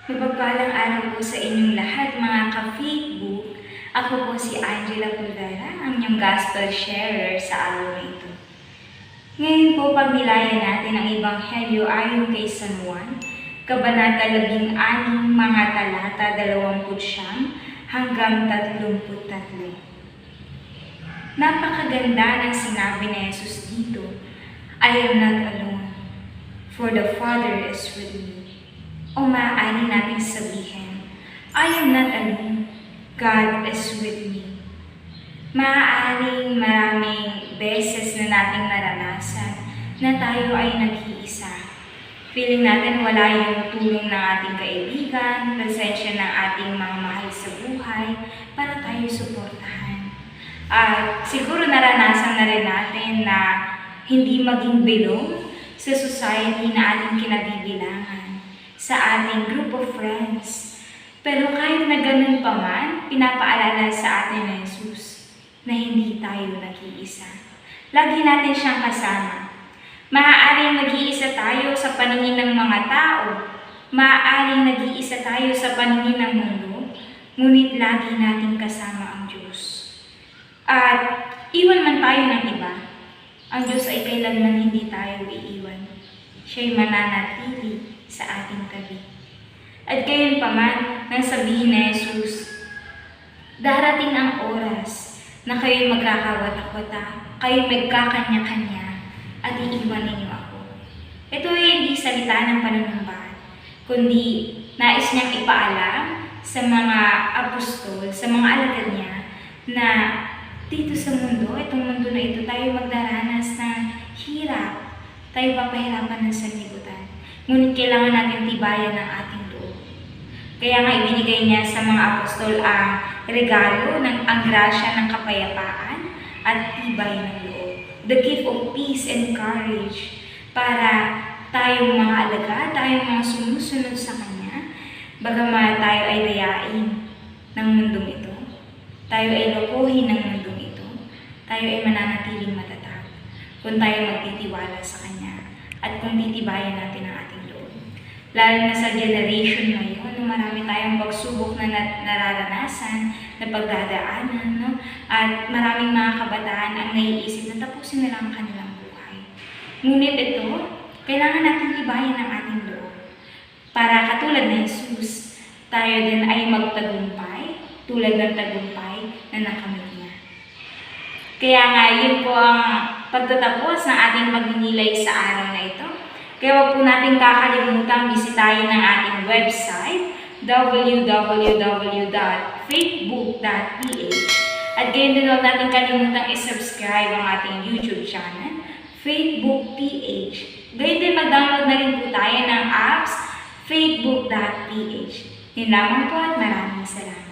Mapagpalang araw po sa inyong lahat mga ka-Facebook. Ako po si Angela Pulvera, ang inyong Gospel Sharer sa araw na ito. Ngayon po pagnilayan natin ang Ebanghelyo ayon kay San Juan, Kabanata 16, mga talata 29 hanggang 33. Napakaganda ng sinabi ni Jesus dito, I am not alone, for the Father is with me. O maaari nating sabihin, I am not alone, God is with me. Maaaring maraming beses na nating naranasan na tayo ay nag-iisa. Feeling natin wala yung tulong ng ating kaibigan, presensya ng ating mga mahal sa buhay para tayo suportahan. At siguro naranasan na rin natin na hindi maging belong sa society na ating kinabibilangan, sa ating group of friends. Pero kahit na ganun pa man, pinapaalala sa atin ng Jesus na hindi tayo nag-iisa. Lagi natin siyang kasama. Maaaring nag-iisa tayo sa paningin ng mga tao, maaaring nag-iisa tayo sa paningin ng mundo, ngunit lagi natin kasama ang Diyos. At iwan man tayo ng iba, ang Diyos ay kailanman hindi tayo iiwan. Siya'y mananatili sa ating tabi. At gayon pa man, nang sabihin ni Jesus, darating ang oras na kayo'y magkakawata-wata, kayo'y magkakanya-kanya, at iiwan ninyo ako. Ito ay hindi salita ng panunumbat, kundi nais niyang ipaalam sa mga apostol, sa mga alagad niya, na dito sa mundo, itong mundo na ito, tayo magdaranas ng hirap, tayo papahirapan ng sanlibutan. Ngunit kailangan natin tibayan ang ating loob. Kaya nga ibinigay niya sa mga apostol ang regalo ang grasya ng kapayapaan at tibay ng loob. The gift of peace and courage para tayong mga alagad, tayong mga sumusunod sa Kanya, bagaman tayo ay dayain ng mundong ito, tayo ay lokohin ng mundong ito, tayo ay mananatiling matatag kung tayo magtitiwala sa Kanya at kung titibayan natin ang ating loob. Lalo na sa generation ngayon, no, marami tayong pagsubok na nararanasan, na pagdadaanan, no? At maraming mga kabataan ang naiisip na tapusin na lang ang kanilang buhay. Ngunit ito, kailangan natin tibayan ang ating loob. Para katulad ni Jesus, tayo din ay magtagumpay, tulad ng tagumpay na nakamit niya. Kaya nga, yun po ang pagtatapos ng ating pagninilay sa araw na ito. Kaya huwag po natin kakalimutang bisitahin ang ating website, www.faithbook.ph, at gayon din huwag natin kalimutang i-subscribe ang ating YouTube channel, Faithbook PH. Gayon din mag-download na rin po tayo ng apps, faithbook.ph. Yun lamang po at maraming salamat.